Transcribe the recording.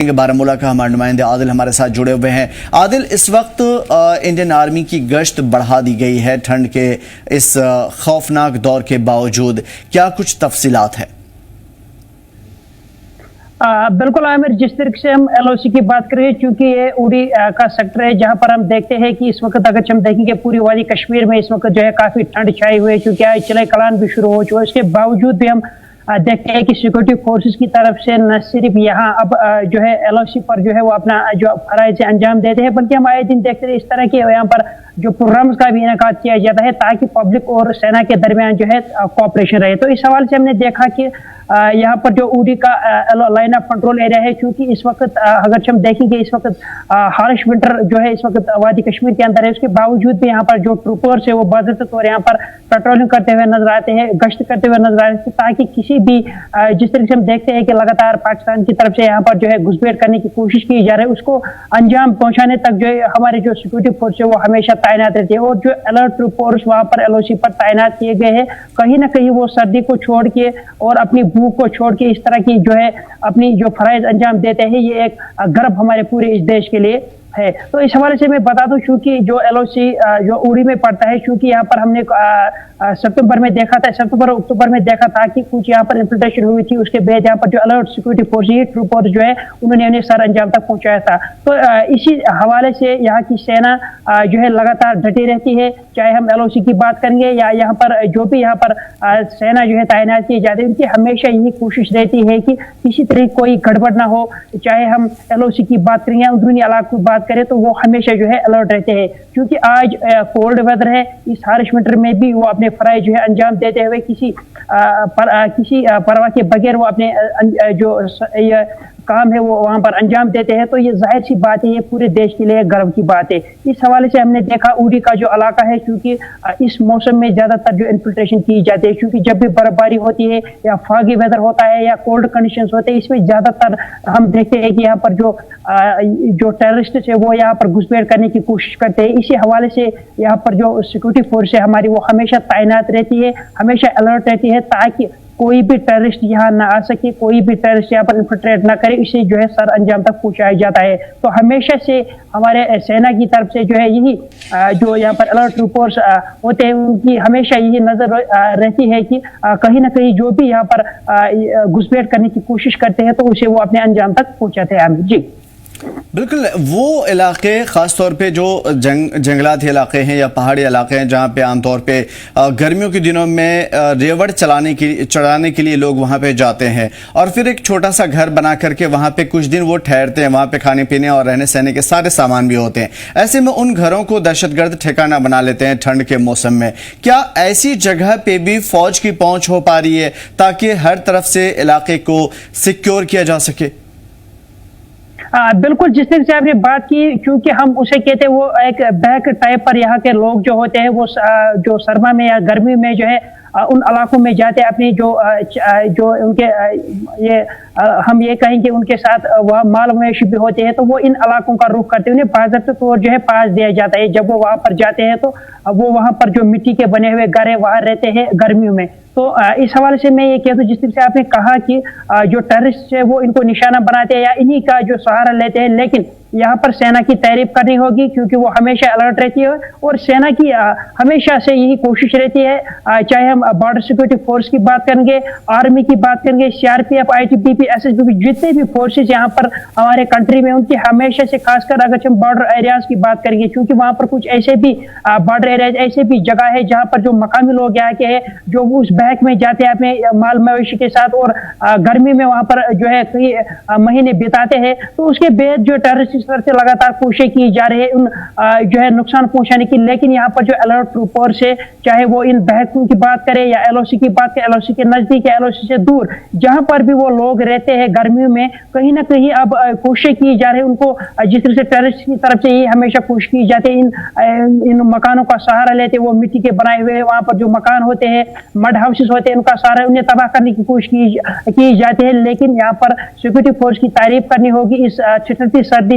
بارہمولہ کا ہمارے نمائندے عادل ہمارے ساتھ جڑے ہوئے ہیں۔ عادل، اس وقت انڈین آرمی کی گشت بڑھا دی گئی ہے ٹھنڈ کے اس خوفناک دور کے باوجود، کیا کچھ تفصیلات ہیں؟ بالکل عامر، جس طریقے سے ہم ایل او سی کی بات کریں ہیں، چونکہ یہ اوڑی کا سیکٹر ہے جہاں پر ہم دیکھتے ہیں کہ اس وقت اگر ہم دیکھیں گے پوری وادی کشمیر میں اس وقت جو ہے کافی ٹھنڈ چھائی ہوئی ہے، چونکہ آج چلے کلان بھی شروع ہو چکا ہے۔ اس کے باوجود بھی ہم دیکھتے ہیں کہ سیکورٹی فورسز کی طرف سے نہ صرف یہاں اب جو ہے ایل او سی پر جو ہے وہ اپنا جو فرائض انجام دیتے ہیں، بلکہ ہم آئے دن دیکھتے ہیں اس طرح کے یہاں پر جو پروگرامز کا بھی انعقاد کیا جاتا ہے تاکہ پبلک اور سینا کے درمیان جو ہے کوآپریشن رہے۔ تو اس حوالے سے ہم نے دیکھا کہ یہاں پر جو اوڈی کا لائن آف کنٹرول ایریا ہے، چونکہ اس وقت اگر ہم دیکھیں گے اس وقت ہارش ونٹر جو ہے اس وقت وادی کشمیر کے اندر ہے، اس کے باوجود بھی یہاں پر جو ٹروپرز ہے وہ باضابطہ طور یہاں پر پیٹرولنگ کرتے ہوئے نظر آتے ہیں، گشت کرتے ہوئے نظر آتے ہیں، تاکہ کسی بھی جس طریقے سے ہم دیکھتے ہیں کہ لگاتار پاکستان کی طرف سے یہاں پر جو ہے گھسپیٹ کرنے کی کوشش کی جا رہی ہے، اس کو انجام پہنچانے تک جو ہے ہمارے جو سیکورٹی فورس ہے وہ ہمیشہ تعینات رہتی ہے، اور جو الرٹ ٹروپرز وہاں پر ایل او سی پر تعینات کیے گئے ہیں، کہیں نہ کہیں وہ سردی کو چھوڑ کے اور اپنی بھوک کو چھوڑ کے اس طرح کی جو ہے اپنی جو فرائض انجام دیتے ہیں، یہ ایک گرو ہمارے پورے اس دیش کے لیے ہے۔ تو اس حوالے سے میں بتا دوں، چونکہ جو ایل او سی جو اوڑی میں پڑتا ہے، چونکہ یہاں پر ہم نے ستمبر میں دیکھا تھا، ستمبر اور اکتوبر میں دیکھا تھا کہ کچھ یہاں پر انفلٹریشن ہوئی تھی، اس کے بعد یہاں پر جو الرٹ سیکورٹی فورسز ٹروپر جو ہے انہوں نے انہیں سر انجام تک پہنچایا تھا۔ تو اسی حوالے سے یہاں کی سینا جو ہے لگاتار ڈٹی رہتی ہے، چاہے ہم ایل او سی کی بات کریں گے یا یہاں پر جو بھی یہاں پر سینا جو ہے تعینات کی جاتی ہے، ان کی ہمیشہ یہی کوشش رہتی ہے کہ کسی طرح کوئی گڑبڑ نہ ہو، چاہے ہم ایل او سی کی بات کریں یا اندرونی علاقوں کی بات کریں تو وہ ہمیشہ جو ہے الرٹ رہتے ہیں، کیونکہ آج کولڈ ویدر ہے، اس ہارش ونٹر میں بھی وہ اپنے فرائض جو ہے انجام دیتے ہوئے کسی پرواہ کے بغیر وہ اپنے جو کام ہے وہ وہاں پر انجام دیتے ہیں۔ تو یہ ظاہر سی بات ہے، یہ پورے دیش کے لیے گرو کی بات ہے۔ اس حوالے سے ہم نے دیکھا اوڑی کا جو علاقہ ہے، کیونکہ اس موسم میں زیادہ تر جو انفلٹریشن کی جاتی ہے، کیونکہ جب بھی برف باری ہوتی ہے یا فاگی ویدر ہوتا ہے یا کولڈ کنڈیشنز ہوتے ہیں، اس میں زیادہ تر ہم دیکھتے ہیں کہ یہاں پر جو ٹیررسٹ ہے وہ یہاں پر گھسپیٹ کرنے کی کوشش کرتے ہیں۔ اسی حوالے سے یہاں پر جو سیکورٹی فورس ہے ہماری وہ ہمیشہ تعینات رہتی ہے، ہمیشہ الرٹ رہتی ہے، تاکہ کوئی بھی ٹیررسٹ یہاں نہ آ سکے، کوئی بھی ٹیررسٹ یہاں پر انفلٹریٹ نہ کرے، اسے جو ہے سر انجام تک پہنچایا جاتا ہے۔ تو ہمیشہ سے ہمارے سینا کی طرف سے جو ہے یہی جو یہاں پر الرٹ ٹروپرز ہوتے ہیں ان کی ہمیشہ یہی نظر رہتی ہے کہ کہیں نہ کہیں جو بھی یہاں پر گھسپیٹ کرنے کی کوشش کرتے ہیں تو اسے وہ اپنے انجام تک پہنچاتے ہیں۔ جی بالکل، وہ علاقے خاص طور پہ جو جنگلاتی علاقے ہیں یا پہاڑی علاقے ہیں جہاں پہ عام طور پہ گرمیوں کے دنوں میں ریوڑ چڑھانے کے لیے لوگ وہاں پہ جاتے ہیں اور پھر ایک چھوٹا سا گھر بنا کر کے وہاں پہ کچھ دن وہ ٹھہرتے ہیں، وہاں پہ کھانے پینے اور رہنے سہنے کے سارے سامان بھی ہوتے ہیں۔ ایسے میں ان گھروں کو دہشت گرد ٹھکانہ بنا لیتے ہیں ٹھنڈ کے موسم میں۔ کیا ایسی جگہ پہ بھی فوج کی پہنچ ہو پا رہی ہے تاکہ ہر طرف سے علاقے کو سیکیور کیا جا سکے؟ بالکل، جس طرح سے آپ نے بات کی، چونکہ ہم اسے کہتے ہیں وہ ایک بیک ٹائپ پر یہاں کے لوگ جو ہوتے ہیں وہ جو سرما میں یا گرمی میں جو ہے ان علاقوں میں جاتے ہیں، اپنی جو ان کے ہم یہ کہیں کہ ان کے ساتھ وہ مال مویشی بھی ہوتے ہیں، تو وہ ان علاقوں کا رخ کرتے ہیں، انہیں باضابطہ طور جو ہے پاس دیا جاتا ہے۔ جب وہ وہاں پر جاتے ہیں تو وہ وہاں پر جو مٹی کے بنے ہوئے گھر ہیں وہاں رہتے ہیں گرمیوں میں۔ تو اس حوالے سے میں یہ کہتا ہوں، جس طرح سے آپ نے کہا کہ جو ٹیررسٹ ہے وہ ان کو نشانہ بناتے ہیں یا انہی کا جو سہارا لیتے ہیں، لیکن یہاں پر سینا کی تعریف کرنی ہوگی، کیونکہ وہ ہمیشہ الرٹ رہتی ہے اور سینا کی ہمیشہ سے یہی کوشش رہتی ہے، چاہے ہم بارڈر سیکورٹی فورس کی بات کریں گے، آرمی کی بات کریں گے، C R P F, I T B P, S S B P, جتنے بھی فورسز یہاں پر ہمارے کنٹری میں ان کی ہمیشہ سے، خاص کر اگر ہم بارڈر ایریاز کی بات کریں گے، کیونکہ وہاں پر کچھ ایسے بھی بارڈر ایریاز ایسے بھی جگہ ہے جہاں پر جو مقامی لوگ یہاں کے ہیں جو اس بیک میں جاتے ہیں اپنے مال مویشی کے ساتھ اور گرمی میں وہاں پر جو ہے کئی مہینے بتاتے ہیں، تو اس کے بعد جو ٹیررسٹ سے لگاتار کوششیں کی جا رہی ہے ان جو ہے نقصان پہنچانے کی، لیکن یہاں پر جو الرٹ ٹروپرز ہے، چاہے وہ ان بہکوں کی بات کرے یا ایل او سی کی بات کرے، ایل او سی کے نزدیک یا ایل او سی سے دور جہاں پر بھی وہ لوگ رہتے ہیں گرمیوں میں، کہیں نہ کہیں اب کوششیں کی جا رہی ہے ان کو، جس طرح سے ٹیررسٹ کی طرف سے یہ ہمیشہ کوشش کی جاتی ہے ان مکانوں کا سہارا لیتے، وہ مٹی کے بنائے ہوئے وہاں پر جو مکان ہوتے ہیں، مڈ ہاؤسز ہوتے ہیں، ان کا سہارا انہیں تباہ کرنے کی کوشش کی جاتی ہے۔ لیکن یہاں پر سیکورٹی فورس کی تعریف کرنی ہوگی، اس چھٹتی سردی